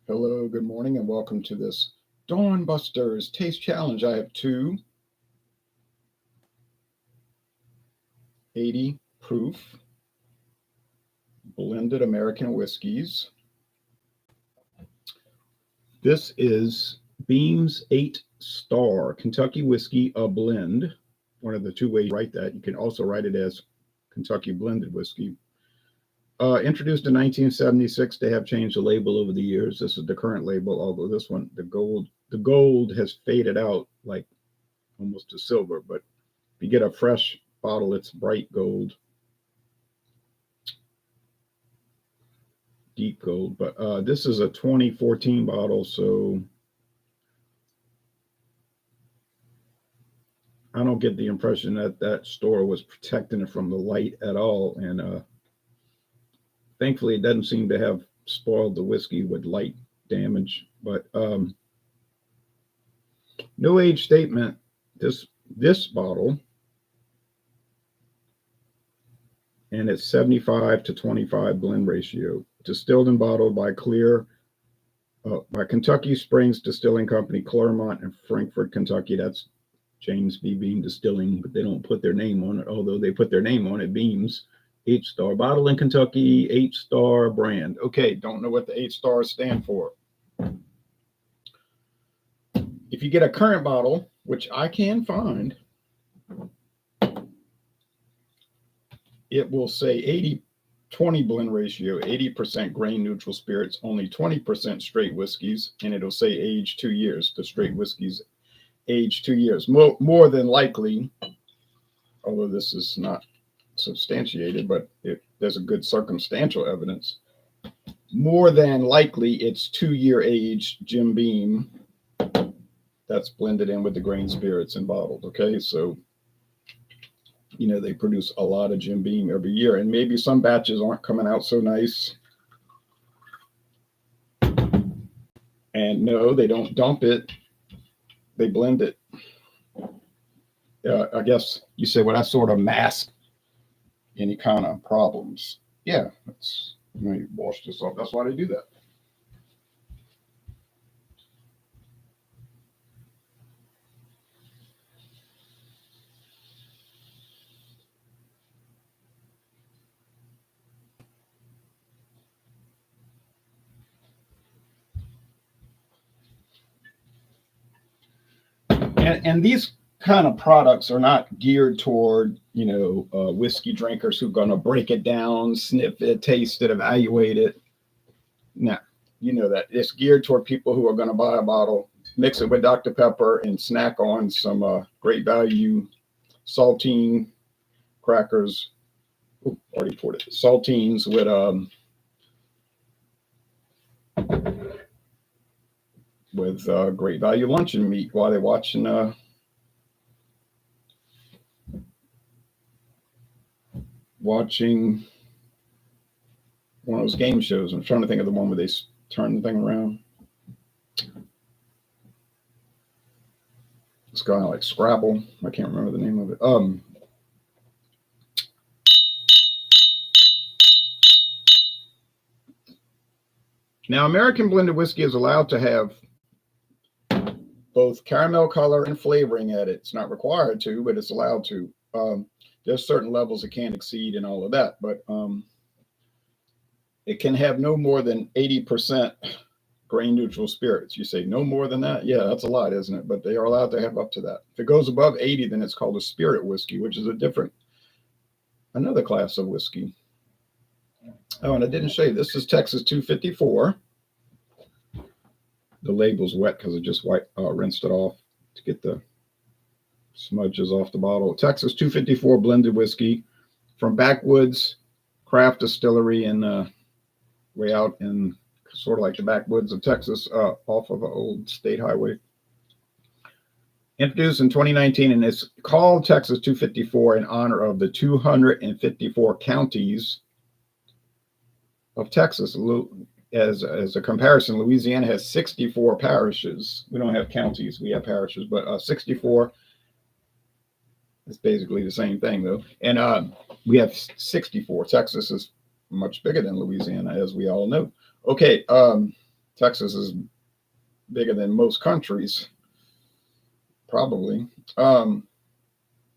Hello, good morning, and welcome to this Dawn Busters Taste Challenge. I have two 80 proof blended American whiskeys. This is Beam's 8 Star Kentucky Whiskey, a blend. One of the two ways you write that. You can also write it as Kentucky Blended Whiskey. Introduced in 1976, they have changed the label over the years. This is the current label, although this one, the gold has faded out like almost to silver. But if you get a fresh bottle, it's bright gold, deep gold. But this is a 2014 bottle, so I don't get the impression that that store was protecting it from the light at all. And thankfully, it doesn't seem to have spoiled the whiskey with light damage. But no age statement. This bottle, and it's 75 to 25 blend ratio. Distilled and bottled by Kentucky Springs Distilling Company, Claremont and Frankfort, Kentucky. That's James B. Beam Distilling, but they don't put their name on it, although they put their name on it, Beams. 8-star bottle in Kentucky, 8-star brand. Okay, don't know what the 8 stars stand for. If you get a current bottle, which I can find, it will say 80-20 blend ratio, 80% grain neutral spirits, only 20% straight whiskeys, and it'll say age 2 years. The straight whiskeys age 2 years. More than likely, although this is not substantiated, but there's a good circumstantial evidence. More than likely, it's 2-year age Jim Beam that's blended in with the grain spirits and bottled. Okay, so they produce a lot of Jim Beam every year, and maybe some batches aren't coming out so nice. And no, they don't dump it; they blend it. I guess you say, well, that sort of masks any kind of problems. Yeah, you wash this off. That's why they do that. And these kind of products are not geared toward whiskey drinkers who are going to break it down, sniff it, taste it, evaluate it. No, you know that it's geared toward people who are going to buy a bottle, mix it with Dr. Pepper, and snack on some great value saltine crackers. Ooh, already poured it. Saltines with great value luncheon meat while they're watching one of those game shows. I'm trying to think of the one where they turn the thing around. It's kind of like Scrabble. I can't remember the name of it. Now, American blended whiskey is allowed to have both caramel color and flavoring at it. It's not required to, but it's allowed to. There's certain levels it can't exceed and all of that, but it can have no more than 80% grain neutral spirits. You say no more than that? Yeah, that's a lot, isn't it? But they are allowed to have up to that. If it goes above 80, then it's called a spirit whiskey, which is another class of whiskey. Oh, and I didn't show you, this is Texas 254. The label's wet because I just rinsed it off to get the smudges off the bottle. Texas 254 blended whiskey from Backwoods Craft Distillery in way out in sort of like the backwoods of Texas, off of an old state highway. Introduced in 2019, and it's called Texas 254 in honor of the 254 counties of Texas. As a comparison, Louisiana has 64 parishes. We don't have counties, we have parishes, but 64 is basically the same thing, though. And we have 64. Texas is much bigger than Louisiana, as we all know. Okay, Texas is bigger than most countries, probably. Um,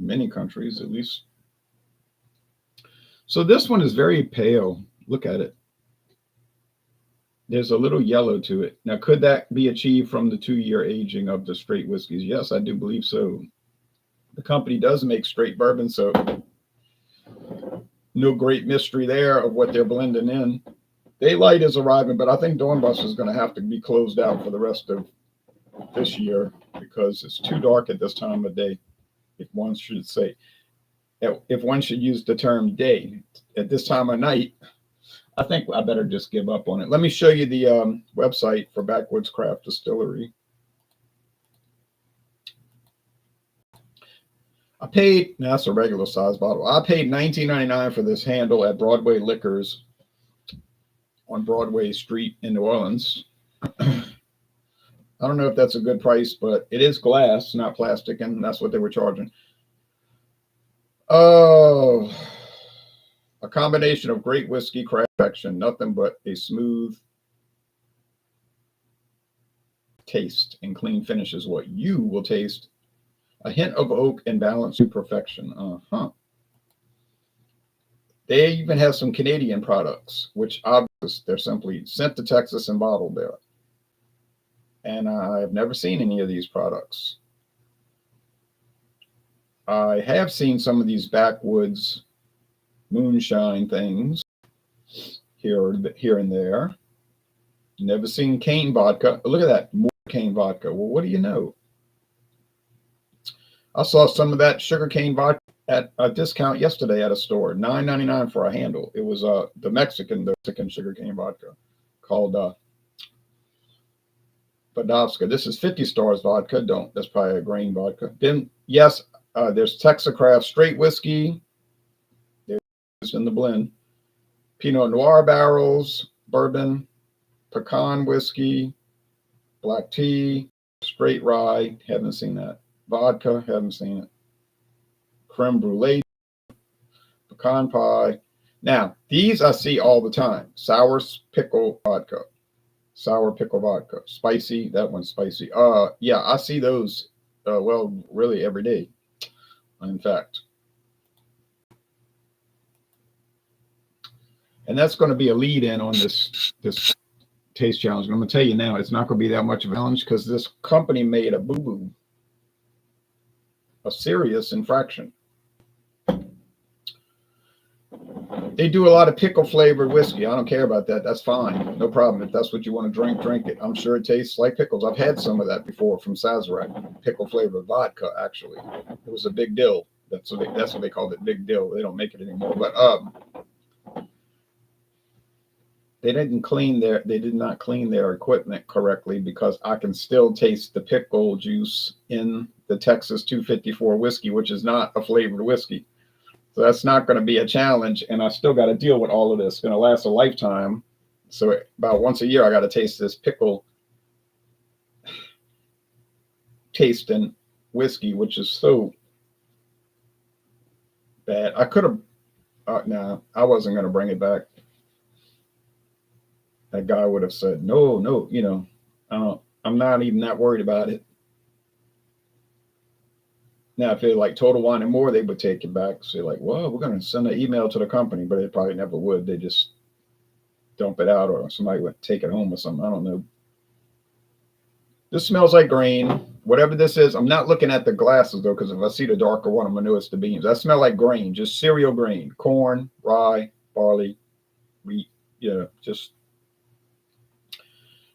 Many countries, at least. So this one is very pale. Look at it. There's a little yellow to it. Now, could that be achieved from the 2-year aging of the straight whiskeys? Yes, I do believe so. The company does make straight bourbon, so no great mystery there of what they're blending in. Daylight is arriving, but I think Dawnbus is going to have to be closed out for the rest of this year because it's too dark at this time of day. If one should say, if one should use the term day at this time of night, I think I better just give up on it. Let me show you the website for Backwoods Craft Distillery. I paid, now that's a regular size bottle. I paid $19.99 for this handle at Broadway Liquors on Broadway Street in New Orleans. I don't know if that's a good price, but it is glass, not plastic, and that's what they were charging. Oh, a combination of great whiskey, craft action, nothing but a smooth taste and clean finish is what you will taste. A hint of oak and balance to perfection. They even have some Canadian products, which obviously they're simply sent to Texas and bottled there. And I've never seen any of these products. I have seen some of these backwoods moonshine things here and there. Never seen cane vodka. Look at that, more cane vodka. Well, what do you know? I saw some of that sugar cane vodka at a discount yesterday at a store, $9.99 for a handle. It was the Mexican sugar cane vodka called Badovska. This is 50 Stars vodka. That's probably a grain vodka. Then, yes, there's Texacraft straight whiskey. There's in the blend. Pinot Noir barrels, bourbon, pecan whiskey, black tea, straight rye. Haven't seen that. Vodka. Haven't seen it. Creme brulee, pecan pie. Now, these I see all the time. Sour pickle vodka. Spicy, that one's spicy. Yeah, I see those, well, really every day, in fact. And that's going to be a lead in on this taste challenge. And I'm going to tell you now, it's not going to be that much of a challenge because this company made a boo-boo, a serious infraction. They do a lot of pickle flavored whiskey. I don't care about that. That's fine. No problem. If that's what you want to drink, drink it. I'm sure it tastes like pickles. I've had some of that before from Sazerac. Pickle flavored vodka, actually. It was a big deal. That's what they called it, big deal. They don't make it anymore. But they did not clean their equipment correctly because I can still taste the pickle juice in the Texas 254 whiskey, which is not a flavored whiskey. So that's not going to be a challenge, and I still got to deal with all of this. It's going to last a lifetime. So about once a year, I got to taste this pickle tasting whiskey, which is so bad. I could have, no, I wasn't going to bring it back. That guy would have said, no, I'm not even that worried about it. Now, if they're like Total Wine and More, they would take it back. Say like, well, we're going to send an email to the company, but they probably never would. They just dump it out, or somebody would take it home or something. I don't know. This smells like grain. Whatever this is, I'm not looking at the glasses though, because if I see the darker one, I'm going to know it's the beans. That smell like grain, just cereal grain, corn, rye, barley, wheat, just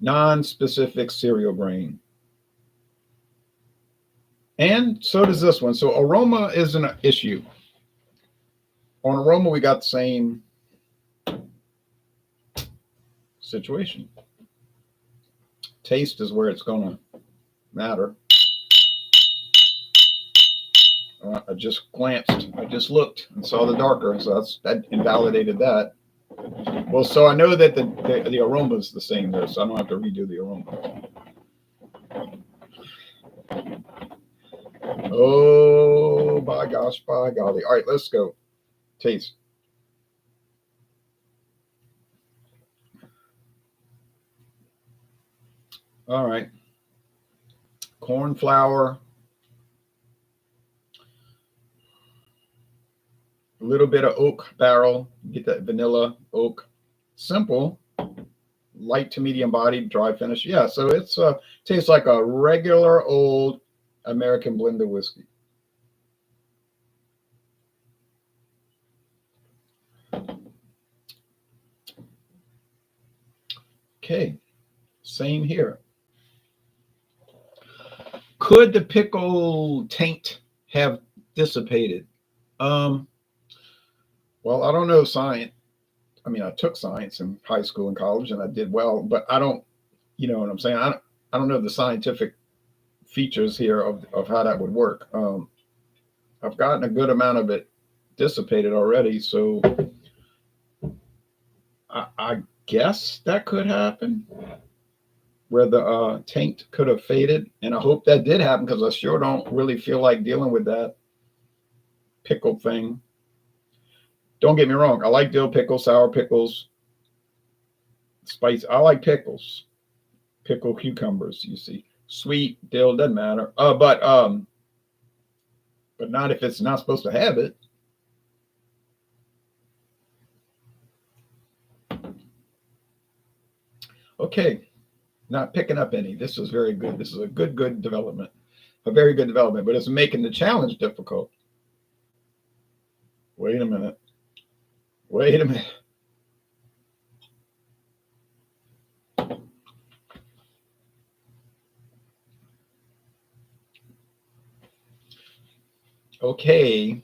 non-specific cereal grain. And so does this one. So aroma isn't an issue. On aroma, we got the same situation. Taste is where it's going to matter. I just glanced. I just looked and saw the darker, so that invalidated that. Well, so I know that the aroma is the same there, so I don't have to redo the aroma. Oh, by gosh, by golly. All right, let's go. Taste. All right. Corn flour, a little bit of oak barrel. Get that vanilla oak. Simple, light to medium body, dry finish. Yeah, so it's tastes like a regular old American blended whiskey. Okay, same here. Could the pickle taint have dissipated? Um, well, I don't know science. I mean, I took science in high school and college, and I did well, but I don't. You know what I'm saying? I don't know the scientific features here of how that would work. I've gotten a good amount of it dissipated already, so I guess that could happen, where the taint could have faded, and I hope that did happen because I sure don't really feel like dealing with that pickle thing. Don't get me wrong, I like dill pickles, sour pickles, spice. I like pickles, pickle cucumbers. You see, sweet dill doesn't matter. But not if it's not supposed to have it. Okay, not picking up any. This is very good. This is a good development, a very good development, but it's making the challenge difficult. Wait a minute. Wait a minute. Okay.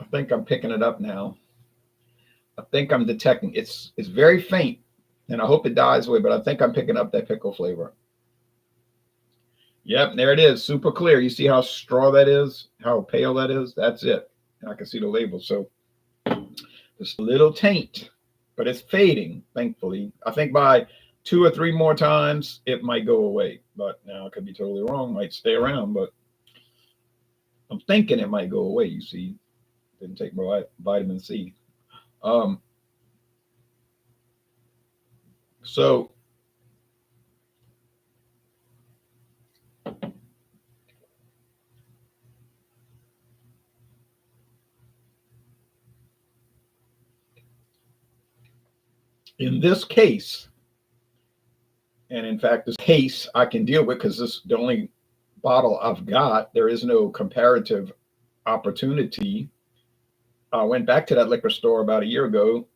I think I'm picking it up now. I think I'm detecting it's very faint, and I hope it dies away, but I think I'm picking up that pickle flavor. Yep, there it is, super clear. You see how straw that is, how pale that is? That's it. And I can see the label. So just a little taint, but it's fading, thankfully. I think by 2 or 3 more times, it might go away. But now I could be totally wrong, might stay around, but I'm thinking it might go away, you see. Didn't take my vitamin C. Um, so in this case, and in fact, this case I can deal with because this is the only bottle I've got. There is no comparative opportunity. I went back to that liquor store about a year ago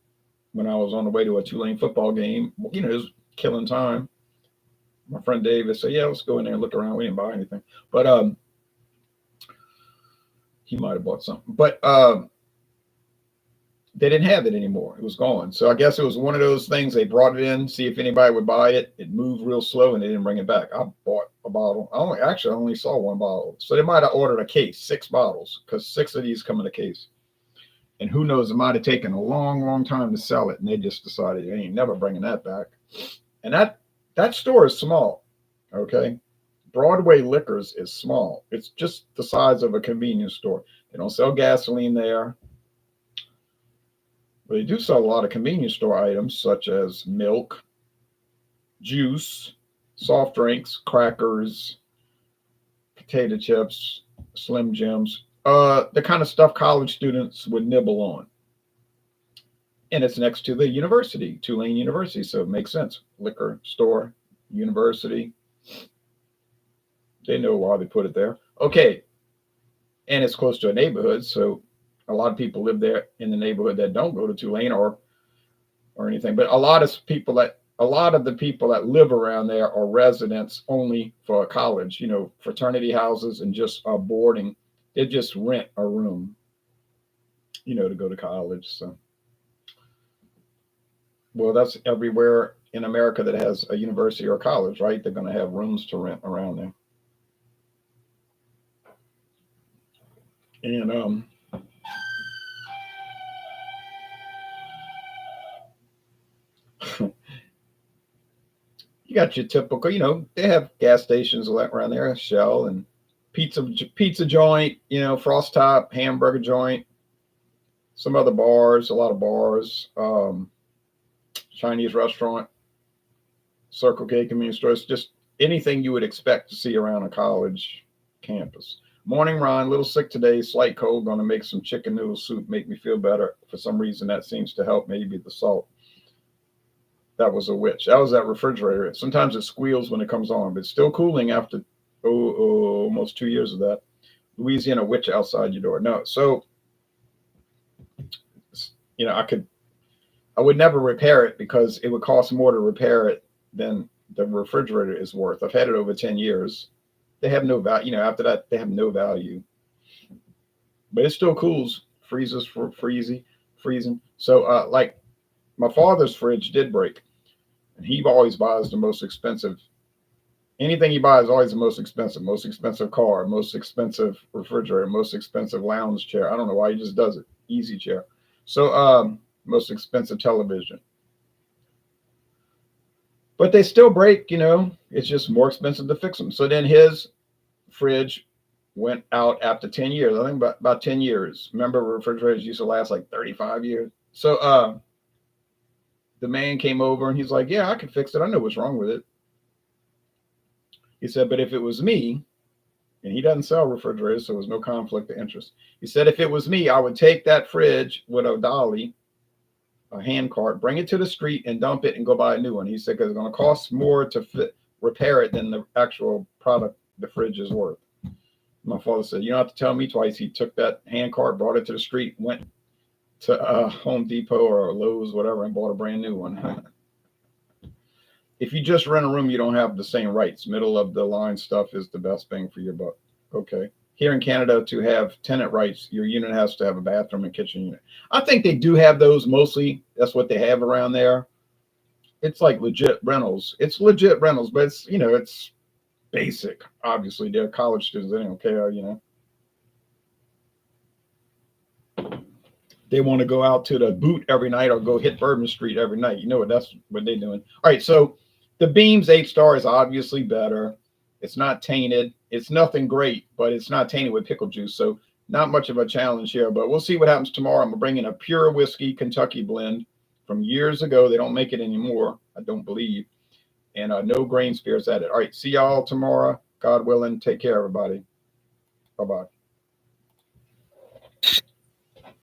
when I was on the way to a Tulane football game. You know, it was killing time. My friend David said, "Yeah, let's go in there and look around." We didn't buy anything, but he might have bought something. But they didn't have it anymore. It was gone. So I guess it was one of those things. They brought it in, see if anybody would buy it. It moved real slow, and they didn't bring it back. I bought a bottle. I only saw one bottle. So they might have ordered a case, 6 bottles, because 6 of these come in a case. And who knows, it might have taken a long time to sell it, and they just decided they ain't never bringing that back. And that store is small. Okay, Broadway Liquors is small. It's just the size of a convenience store. They don't sell gasoline there. But they do sell a lot of convenience store items such as milk, juice, soft drinks, crackers, potato chips, Slim Jims, the kind of stuff college students would nibble on. And it's next to the university, Tulane University, so it makes sense. Liquor store, university. They know why they put it there. Okay, and it's close to a neighborhood, so a lot of people live there in the neighborhood that don't go to Tulane or anything. But a lot of the people that live around there are residents only for college, you know, fraternity houses and just boarding. They just rent a room, you know, to go to college. So, well, that's everywhere in America that has a university or college, right? They're going to have rooms to rent around there. And you got your typical, you know, they have gas stations around there, Shell and pizza joint, you know, Frost Top, hamburger joint, some other bars, a lot of bars. Chinese restaurant, Circle K convenience stores, just anything you would expect to see around a college campus. Morning, Ron. Little sick today. Slight cold. Going to make some chicken noodle soup. Make me feel better. For some reason, that seems to help. Maybe the salt. That was a witch. That was that refrigerator. Sometimes it squeals when it comes on, but it's still cooling after almost 2 years of that. Louisiana witch outside your door. No. So, I would never repair it because it would cost more to repair it than the refrigerator is worth. I've had it over 10 years. They have no value. After that, they have no value. But it still cools, freezes for freezing. So, like my father's fridge did break, and he always buys the most expensive. Anything he buys is always the most expensive car, most expensive refrigerator, most expensive lounge chair. I don't know why he just does it. Easy chair. So, most expensive television. But they still break, it's just more expensive to fix them. So then his fridge went out after 10 years. I think about 10 years. Remember, refrigerators used to last like 35 years. So the man came over and he's like, yeah, I can fix it. I know what's wrong with it. He said, but if it was me, and he doesn't sell refrigerators, so there's no conflict of interest. He said, if it was me, I would take that fridge with a dolly, a hand cart, bring it to the street and dump it and go buy a new one. He said, because it's going to cost more to repair it than the actual product the fridge is worth. My father said, you don't have to tell me twice. He took that hand cart, brought it to the street, went to Home Depot or Lowe's, whatever, and bought a brand new one. If you just rent a room, you don't have the same rights. Middle of the line stuff is the best bang for your buck. Okay. Here in Canada, to have tenant rights, your unit has to have a bathroom and kitchen unit. I think they do have those mostly. That's what they have around there. It's like legit rentals. It's legit rentals, but it's basic. Obviously, they're college students. They don't care, They want to go out to the boot every night or go hit Bourbon Street every night. That's what they're doing. All right, so the Beams 8-star is obviously better. It's not tainted. It's nothing great, but it's not tainted with pickle juice. So not much of a challenge here, but we'll see what happens tomorrow. I'm going to bring in a pure whiskey Kentucky blend from years ago. They don't make it anymore, I don't believe. And no grain spirits added. All right, see y'all tomorrow. God willing. Take care, everybody. Bye-bye.